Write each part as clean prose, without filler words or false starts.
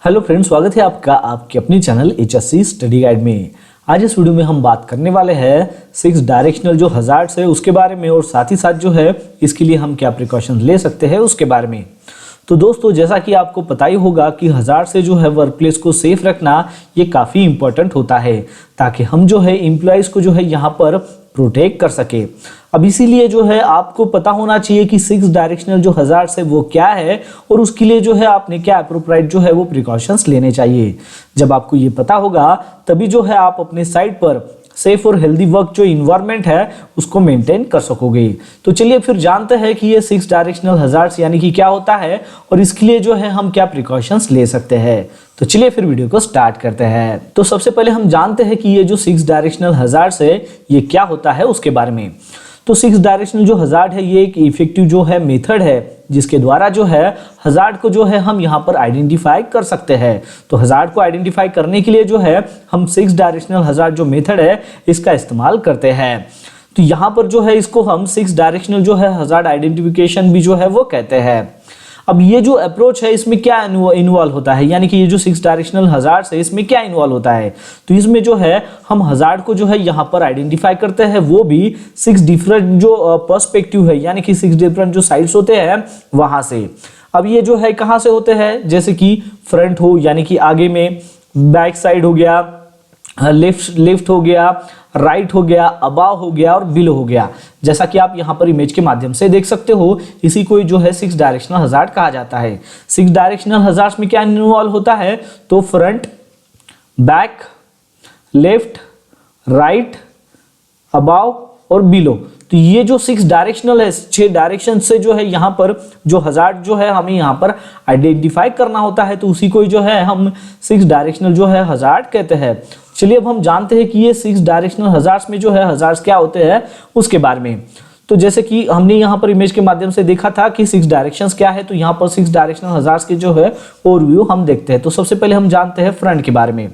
Hello friends, स्वागत है आपका आपके अपने चैनल HSC स्टडी गाइड में। आज इस वीडियो में हम बात करने वाले हैं 6 डायरेक्शनल जो हजार्ड्स है उसके बारे में, और साथ ही साथ जो है इसके लिए हम क्या प्रिकॉशन ले सकते हैं उसके बारे में। तो दोस्तों, जैसा कि आपको पता ही होगा कि हजार्ड से जो है वर्क प्लेस को सेफ रखना ये काफ़ी इंपॉर्टेंट होता है, ताकि हम जो है एम्प्लॉयज़ को जो है यहाँ पर प्रोटेक्ट कर सके। अब इसीलिए जो है आपको पता होना चाहिए कि 6 डायरेक्शनल जो हजार्ड्स है वो क्या है, और उसके लिए जो है आपने क्या अप्रोप्रिएट जो है वो प्रिकॉशंस लेने चाहिए। जब आपको ये पता होगा तभी जो है आप अपने साइट पर सेफ और हेल्दी वर्क जो इन्वायरमेंट है उसको मेंटेन कर सकोगे। तो चलिए फिर जानते हैं कि ये 6 डायरेक्शनल हजार्ड्स यानी कि क्या होता है, और इसके लिए जो है हम क्या प्रिकॉशंस ले सकते हैं। तो चलिए फिर वीडियो को स्टार्ट करते हैं। तो सबसे पहले हम जानते हैं कि ये जो 6 डायरेक्शनल हजार्ड्स है ये क्या होता है उसके बारे में। तो 6 डायरेक्शनल जो हजार्ड है ये एक इफेक्टिव जो है मेथड है जिसके द्वारा जो है हजार्ड को जो है हम यहाँ पर आइडेंटिफाई कर सकते हैं। तो हजार्ड को आइडेंटिफाई करने के लिए जो है हम 6 डायरेक्शनल हजार्ड जो मेथड है इसका इस्तेमाल करते हैं। तो यहाँ पर जो है इसको हम 6 डायरेक्शनल जो है हजार्ड आइडेंटिफिकेशन भी जो है वो कहते हैं। अब ये जो अप्रोच है इसमें क्या इन्वॉल्व होता है, यानी कि ये जो 6 डायरेक्शनल हजार्ड्स है इसमें क्या इन्वॉल्व होता है। तो इसमें जो है हम हजार्ड को जो है यहाँ पर आइडेंटिफाई करते हैं, वो भी 6 डिफरेंट जो पर्सपेक्टिव है, यानी कि 6 डिफरेंट जो साइड्स होते हैं वहां से। अब ये जो है कहाँ से होते हैं, जैसे कि फ्रंट हो यानी कि आगे में, बैक साइड हो गया, लेफ्ट हो गया, राइट हो गया, अबाव हो गया और बिलो हो गया। जैसा कि आप यहाँ पर इमेज के माध्यम से देख सकते हो, इसी को जो है 6 डायरेक्शनल हजार्ड कहा जाता है। 6 डायरेक्शनल हजार्ड्स में क्या इन्वॉल्व होता है, तो front, back, left, right, above और बिलो। तो ये जो 6 डायरेक्शनल है, 6 डायरेक्शन से जो है यहाँ पर जो हजार्ड जो है हमें यहाँ पर आइडेंटिफाई करना होता है, तो उसी को जो है हम 6 डायरेक्शनल जो है हजार्ड कहते हैं। चलिए अब हम जानते हैं कि ये 6 डायरेक्शनल हजार्ड्स में जो है हजार्ड्स क्या होते हैं उसके बारे में। तो जैसे कि हमने यहाँ पर इमेज के माध्यम से देखा था कि 6 डायरेक्शंस क्या है, तो यहाँ पर 6 डायरेक्शनल हजार्ड्स के जो है ओवरव्यू हम देखते हैं। तो सबसे पहले हम जानते हैं फ्रंट के बारे में।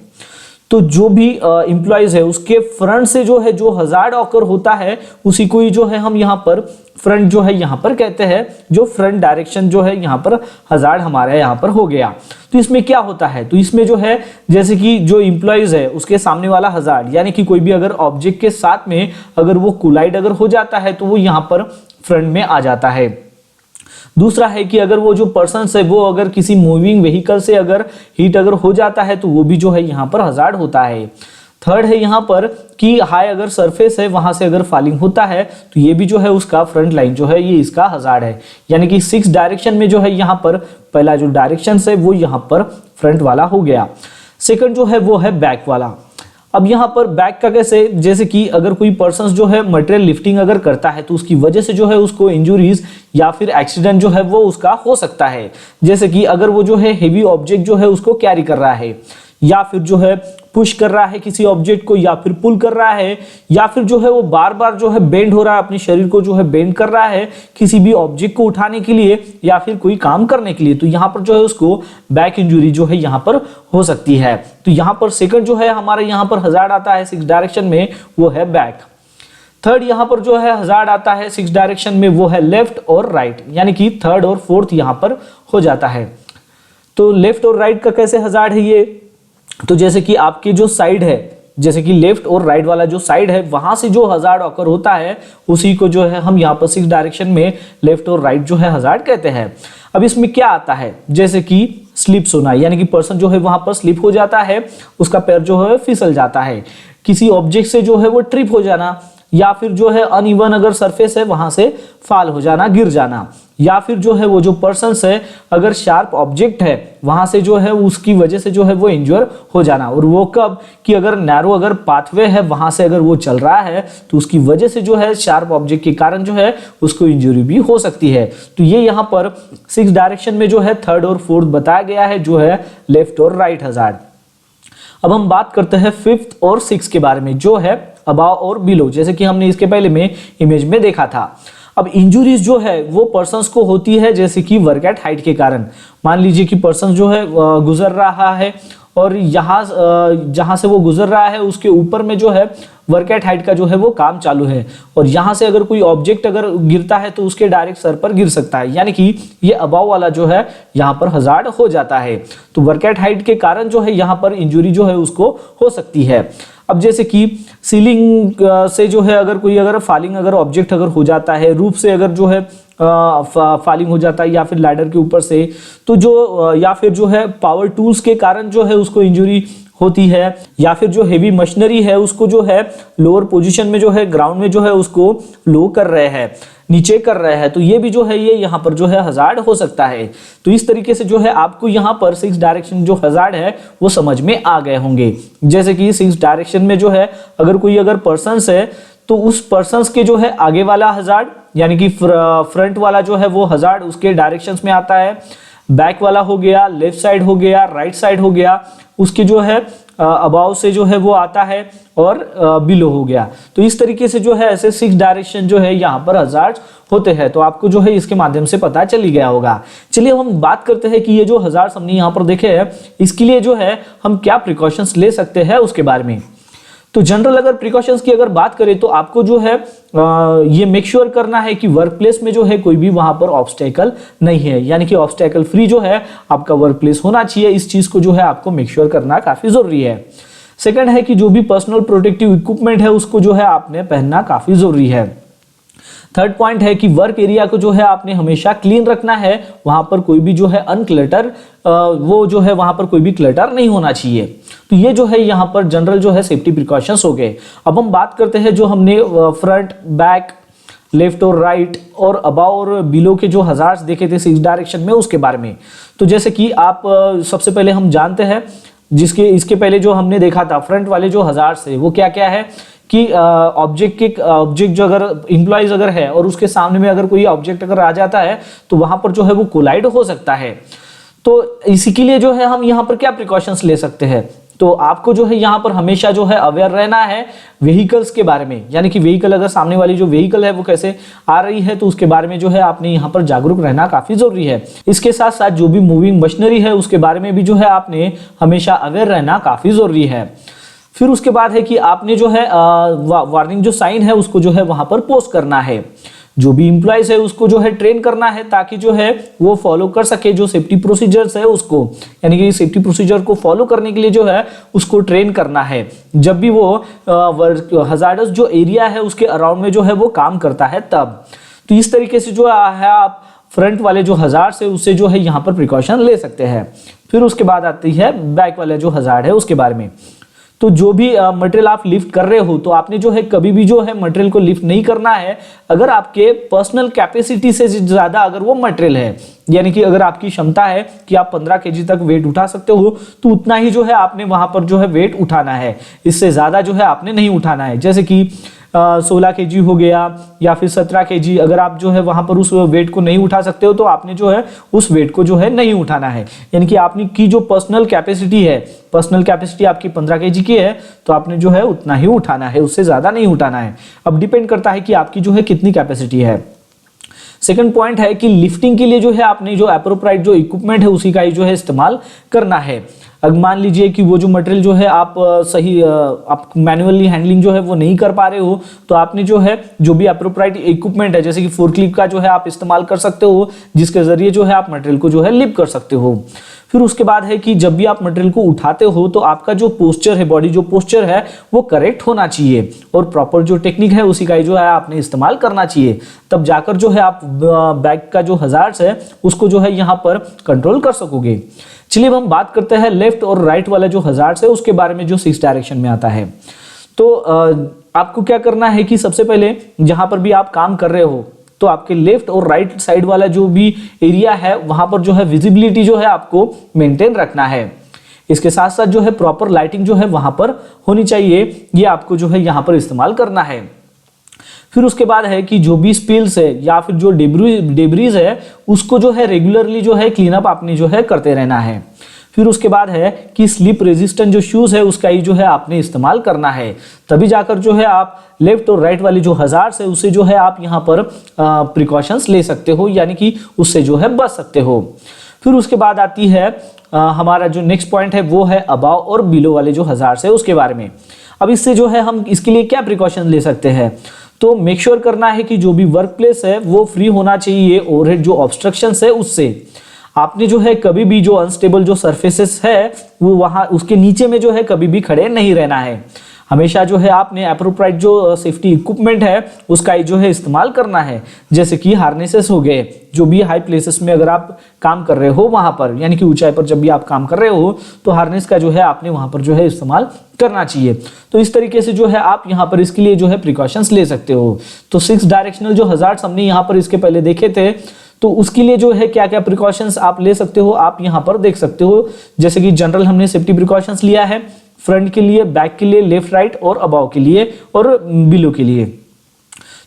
तो जो भी एम्प्लॉयज है उसके फ्रंट से जो है जो हजार्ड ऑकर होता है उसी को ही जो है हम यहाँ पर फ्रंट जो है यहाँ पर कहते हैं। जो फ्रंट डायरेक्शन जो है यहाँ पर हजार्ड हमारे यहाँ पर हो गया। तो इसमें क्या होता है, तो इसमें जो है जैसे कि जो एम्प्लॉयज है उसके सामने वाला हजार्ड, यानी कि कोई भी अगर ऑब्जेक्ट के साथ में अगर वो कोलाइड अगर हो जाता है तो वो यहाँ पर फ्रंट में आ जाता है। दूसरा है कि अगर वो जो पर्सन है वो अगर किसी मूविंग व्हीकल से अगर हिट अगर हो जाता है तो वो भी जो है यहाँ पर हजार्ड होता है। थर्ड है यहाँ पर कि हाई अगर सरफेस है वहां से अगर फॉलिंग होता है तो ये भी जो है उसका फ्रंट लाइन जो है ये इसका हजार्ड है। यानी कि 6 डायरेक्शन में जो है यहाँ पर पहला जो डायरेक्शन है वो यहाँ पर फ्रंट वाला हो गया। सेकंड जो है वो है बैक वाला। अब यहाँ पर बैक का कैसे, जैसे कि अगर कोई पर्सन जो है मटेरियल लिफ्टिंग अगर करता है तो उसकी वजह से जो है उसको इंजुरीज या फिर एक्सीडेंट जो है वो उसका हो सकता है। जैसे कि अगर वो जो है हेवी ऑब्जेक्ट जो है उसको कैरी कर रहा है, या फिर जो है पुश कर रहा है किसी ऑब्जेक्ट को, या फिर पुल कर रहा है, या फिर जो है वो बार बार जो है बेंड हो रहा है, अपने शरीर को जो है बेंड कर रहा है किसी भी ऑब्जेक्ट को उठाने के लिए या फिर कोई काम करने के लिए, तो यहाँ पर जो है उसको बैक इंजुरी जो है यहाँ पर हो सकती है। तो यहाँ पर सेकंड जो है हमारे यहाँ पर हजार्ड आता है 6 डायरेक्शन में, वो है बैक। थर्ड यहाँ पर जो है हजार्ड आता है 6 डायरेक्शन में, वो है लेफ्ट और राइट, यानी कि थर्ड और फोर्थ यहाँ पर हो जाता है। तो लेफ्ट और राइट का कैसे हजार्ड है ये, तो जैसे कि आपकी जो साइड है, जैसे कि लेफ्ट और राइट वाला जो साइड है वहां से जो हजार्ड ऑकर होता है उसी को जो है हम यहाँ पर 6 डायरेक्शन में लेफ्ट और राइट जो है हजार्ड कहते हैं। अब इसमें क्या आता है, जैसे कि स्लिप्स होना, यानी कि पर्सन जो है वहां पर स्लिप हो जाता है, उसका पैर जो है फिसल जाता है, किसी ऑब्जेक्ट से जो है वो ट्रिप हो जाना, या फिर जो है अनइवन अगर सरफेस है वहां से फॉल हो जाना, गिर जाना, या फिर जो है वो जो पर्सन है अगर शार्प ऑब्जेक्ट है वहां से जो है उसकी वजह से जो है वो इंजर हो जाना। और वो कब कि अगर नैरो अगर पाथवे है वहां से अगर वो चल रहा है तो उसकी वजह से जो है शार्प ऑब्जेक्ट के कारण जो है उसको इंजरी भी हो सकती है। तो ये यहाँ पर 6 डायरेक्शन में जो है थर्ड और फोर्थ बताया गया है, जो है लेफ्ट और राइट हजार्ड। अब हम बात करते हैं 5th और 6th के बारे में, जो है अबाव और बिलो, जैसे कि हमने इसके पहले में इमेज में देखा था। अब इंजुरीज जो है वो पर्सन्स को होती है जैसे कि वर्क एट हाइट के कारण। मान लीजिए कि पर्सन जो है गुजर रहा है और यहाँ जहाँ से वो गुजर रहा है उसके ऊपर में जो है वर्क एट हाइट का जो है वो काम चालू है, और यहाँ से अगर कोई ऑब्जेक्ट अगर गिरता है तो उसके डायरेक्ट सर पर गिर सकता है, यानी कि ये अबाव वाला जो है यहाँ पर हजार्ड हो जाता है। तो वर्क एट हाइट के कारण जो है यहाँ पर इंजुरी जो है उसको हो सकती है। अब जैसे कि सीलिंग से जो है अगर फॉलिंग अगर ऑब्जेक्ट अगर हो जाता है, रूफ से अगर जो है फॉलिंग हो जाता है, या फिर लैडर के ऊपर से, तो जो या फिर जो है पावर टूल्स के कारण जो है उसको इंजुरी होती है, या फिर जो हेवी मशीनरी है उसको जो है लोअर पोजीशन में जो है ग्राउंड में जो है उसको लो कर रहे हैं, नीचे कर रहे हैं, तो ये भी जो है ये यहाँ पर जो है हजार्ड हो सकता है। तो इस तरीके से जो है आपको यहाँ पर 6 डायरेक्शन जो हजार्ड है वो समझ में आ गए होंगे। जैसे कि 6 डायरेक्शन में जो है अगर कोई पर्सन्स है तो उस पर्सन्स के जो है आगे वाला हजार्ड यानी कि फ्रंट वाला जो है वो हजार्ड उसके डायरेक्शंस में आता है, बैक वाला हो गया, लेफ्ट साइड हो गया, राइट साइड हो गया, उसके जो है अबाव से जो है वो आता है, और बिलो हो गया। तो इस तरीके से जो है ऐसे 6 डायरेक्शन जो है यहाँ पर हजार्ड होते हैं। तो आपको जो है इसके माध्यम से पता चली गया होगा। चलिए हम बात करते हैं कि ये जो हजार्ड हमने यहाँ पर देखे हैं इसके लिए जो है हम क्या प्रिकॉशंस ले सकते हैं उसके बारे में। तो जनरल अगर प्रिकॉशंस की अगर बात करें तो आपको जो है ये मेक श्योर करना है कि वर्क प्लेस में जो है कोई भी वहां पर ऑब्स्टेकल नहीं है, यानी कि ऑब्स्टेकल फ्री जो है आपका वर्क प्लेस होना चाहिए। इस चीज को जो है आपको मेक श्योर करना काफी जरूरी है। सेकंड है कि जो भी पर्सनल प्रोटेक्टिव इक्विपमेंट है उसको जो है आपने पहनना काफी जरूरी है। थर्ड पॉइंट है कि वर्क एरिया को जो है आपने हमेशा क्लीन रखना है, वहां पर कोई भी जो है अनक्लटर वो जो है वहां पर कोई भी क्लटर नहीं होना चाहिए। तो ये जो है यहाँ पर जनरल जो है सेफ्टी प्रिकॉशंस हो गए। अब हम बात करते हैं जो हमने फ्रंट, बैक, लेफ्ट और राइट और अबाव और बिलो के जो हजार्ड्स देखे थे 6 डायरेक्शन में उसके बारे में। तो जैसे कि आप सबसे पहले हम जानते हैं इसके पहले जो हमने देखा था फ्रंट वाले जो हजार्ड्स है वो क्या क्या है कि ऑब्जेक्ट जो अगर इंप्लॉइज अगर है और उसके सामने में अगर कोई ऑब्जेक्ट अगर आ जाता है तो वहां पर जो है वो कोलाइड हो सकता है। तो इसी के लिए जो है हम यहाँ पर क्या प्रिकॉशंस ले सकते हैं, तो आपको जो है यहाँ पर हमेशा जो है अवेयर रहना है व्हीकल्स के बारे में, यानी कि व्हीकल अगर सामने वाली जो व्हीकल है वो कैसे आ रही है तो उसके बारे में जो है आपने यहाँ पर जागरूक रहना काफी जरूरी है। इसके साथ साथ जो भी मूविंग मशीनरी है उसके बारे में भी जो है आपने हमेशा अवेयर रहना काफी जरूरी है। फिर उसके बाद है कि आपने जो है वार्निंग जो साइन है उसको जो है वहां पर पोस्ट करना है। जो भी इंप्लॉइज है उसको जो है ट्रेन करना है ताकि जो है वो फॉलो कर सके जो सेफ्टी प्रोसीजर्स है उसको, यानी कि सेफ्टी प्रोसीजर को फॉलो करने के लिए जो है उसको ट्रेन करना है जब भी वो हजार्डस जो एरिया है उसके अराउंड में जो है वो काम करता है तब। तो इस तरीके से जो है आप फ्रंट वाले जो हजार्ड है उससे जो है यहाँ पर प्रिकॉशन ले सकते हैं। फिर उसके बाद आती है बैक वाला जो हजार्ड है उसके बारे में। तो जो भी मटेरियल आप लिफ्ट कर रहे हो तो आपने जो है कभी भी जो है मटेरियल को लिफ्ट नहीं करना है अगर आपके पर्सनल कैपेसिटी से ज्यादा अगर वो मटेरियल है, यानी कि अगर आपकी क्षमता है कि आप 15 केजी तक वेट उठा सकते हो तो उतना ही जो है आपने वहां पर जो है वेट उठाना है, इससे ज्यादा जो है आपने नहीं उठाना है। जैसे कि 16 केजी हो गया या फिर 17 केजी, अगर आप जो है वहां पर उस वेट को नहीं उठा सकते हो तो आपने जो है उस वेट को जो है नहीं उठाना है, यानी कि आपने की जो पर्सनल कैपेसिटी आपकी 15 केजी की है तो आपने जो है उतना ही उठाना है, उससे ज्यादा नहीं उठाना है। अब डिपेंड करता है कि आपकी जो है कितनी कैपेसिटी है। सेकंड पॉइंट है कि लिफ्टिंग के लिए जो है आपने जो एप्रोप्राइट जो इक्विपमेंट है उसी का ही जो है इस्तेमाल करना है। अगर मान लीजिए कि वो जो मटेरियल जो है आप आप मैन्युअली हैंडलिंग जो है वो नहीं कर पा रहे हो तो आपने जो है जो भी एप्रोप्राइट इक्विपमेंट है जैसे कि फोर्कलिफ्ट का जो है आप इस्तेमाल कर सकते हो जिसके जरिए जो है आप मटेरियल को जो है लिफ्ट कर सकते हो। फिर उसके बाद है कि जब भी आप मटेरियल को उठाते हो तो आपका जो पोस्चर है, बॉडी जो पोस्चर है वो करेक्ट होना चाहिए और प्रॉपर जो टेक्निक है उसी का जो है आपने इस्तेमाल करना चाहिए, तब जाकर जो है आप बैक का जो हजार्ड्स है उसको जो है यहाँ पर कंट्रोल कर सकोगे। चलिए अब हम बात करते हैं लेफ्ट और राइट वाला जो हजार्ड्स है उसके बारे में जो 6 डायरेक्शन में आता है। तो आपको क्या करना है कि सबसे पहले जहां पर भी आप काम कर रहे हो तो आपके लेफ्ट और राइट साइड वाला जो भी एरिया है वहां पर जो है विजिबिलिटी जो है आपको मेंटेन रखना है। इसके साथ साथ जो है प्रॉपर लाइटिंग जो है वहां पर होनी चाहिए, ये आपको जो है यहाँ पर इस्तेमाल करना है। फिर उसके बाद है कि जो भी स्पिल्स है या फिर जो डेब्रीज है उसको जो है रेगुलरली जो है क्लीन अप आपने जो है करते रहना है। फिर उसके बाद है कि स्लिप रेजिस्टेंट जो शूज है उसका ही जो है आपने इस्तेमाल करना है, तभी जाकर जो है आप लेफ्ट और राइट वाली जो हजार्ड्स है उससे जो है आप यहाँ पर प्रिकॉशंस ले सकते हो, यानी कि उससे जो है बच सकते हो। फिर उसके बाद आती है हमारा जो नेक्स्ट पॉइंट है वो है अबाव और बिलो वाले जो हजार्ड्स है उसके बारे में। अब इससे जो है हम इसके लिए क्या प्रिकॉशन ले सकते हैं, तो मेक श्योर करना है कि जो भी वर्क प्लेस है वो फ्री होना चाहिए ओवरहेड जो ऑब्स्ट्रक्शंस है उससे। आपने जो है कभी भी जो अनस्टेबल जो सरफेसेस है वो वहां उसके नीचे में जो है कभी भी खड़े नहीं रहना है। हमेशा जो है आपने एप्रोप्राइट जो सेफ्टी इक्विपमेंट है उसका जो है इस्तेमाल करना है, जैसे कि हार्नेसेस हो गए। जो भी हाई प्लेसेस में अगर आप काम कर रहे हो वहां पर, यानी कि ऊंचाई पर जब भी आप काम कर रहे हो तो हार्नेस का जो है आपने वहां पर जो है इस्तेमाल करना चाहिए। तो इस तरीके से जो है आप यहाँ पर इसके लिए जो है प्रिकॉशंस ले सकते हो। तो 6 डायरेक्शनल जो हजार्ड्स हमने यहाँ पर इसके पहले देखे थे, तो उसके लिए जो है क्या क्या प्रिकॉशंस आप ले सकते हो आप यहाँ पर देख सकते हो। जैसे कि जनरल हमने सेफ्टी प्रिकॉशंस लिया है, फ्रंट के लिए, बैक के लिए, लेफ्ट राइट और अबाव के लिए और बिलो के लिए।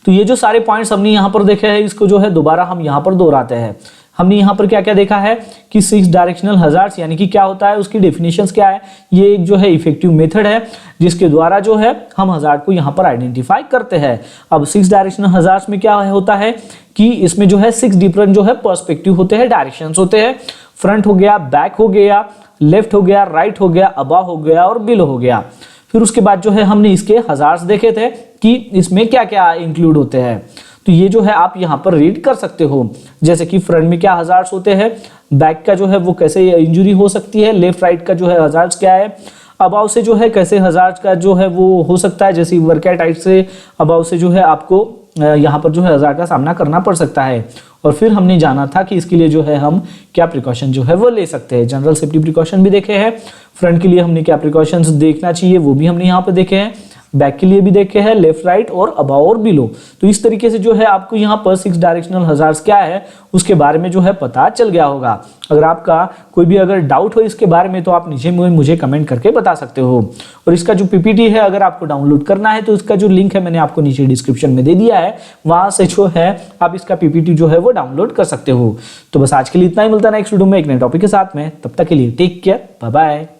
तो ये जो सारे पॉइंट्स हमने यहाँ पर देखे हैं इसको जो है दोबारा हम यहाँ पर दोहराते हैं। हमने यहाँ पर क्या क्या देखा है कि 6 डायरेक्शनल हजार्ड्स यानी कि क्या होता है, उसकी डेफिनेशंस क्या है। ये एक जो है इफेक्टिव मेथड है जिसके द्वारा जो है हम हजार्ड को यहाँ पर आइडेंटिफाई करते हैं। अब 6 डायरेक्शनल हजार्ड्स में क्या होता है कि इसमें जो है 6 डिफरेंट जो है पर्सपेक्टिव होते हैं, डायरेक्शंस होते हैं। फ्रंट हो गया, बैक हो गया, लेफ्ट हो गया, राइट हो गया, अबाव हो गया और बिलो हो गया। फिर उसके बाद जो है हमने इसके हजार्ड्स देखे थे कि इसमें क्या क्या इंक्लूड होते हैं। तो ये जो है आप यहाँ पर रीड कर सकते हो, जैसे कि फ्रंट में क्या हजार्ड्स होते हैं, बैक का जो है वो कैसे इंजरी हो सकती है, लेफ्ट राइट का जो है हजार्ड्स क्या है, अबाव से जो है कैसे हजार्ड्स का जो है वो हो सकता है, जैसे वर्केटाइट से अबाव से जो है आपको यहाँ पर जो है हजार्ड का सामना करना पड़ सकता है। और फिर हमने जाना था कि इसके लिए जो है हम क्या प्रिकॉशन जो है वो ले सकते हैं। जनरल सेफ्टी प्रिकॉशन भी देखे हैं, फ्रंट के लिए हमने क्या प्रिकॉशंस देखना चाहिए वो भी हमने यहाँ पे देखे हैं, बैक के लिए भी देखे हैं, लेफ्ट राइट और अबाव और बिलो। तो इस तरीके से जो है आपको यहाँ पर 6 डायरेक्शनल हजार्ड्स क्या है उसके बारे में जो है पता चल गया होगा। अगर आपका कोई भी अगर डाउट हो इसके बारे में तो आप नीचे मुझे कमेंट करके बता सकते हो। और इसका जो पीपीटी है अगर आपको डाउनलोड करना है तो इसका जो लिंक है मैंने आपको नीचे डिस्क्रिप्शन में दे दिया है, वहां से जो है आप इसका पीपीटी जो है वो डाउनलोड कर सकते हो। तो बस आज के लिए इतना ही, मिलता है नेक्स्ट वीडियो में एक नए टॉपिक के साथ में। तब तक के लिए टेक केयर, बाय बाय।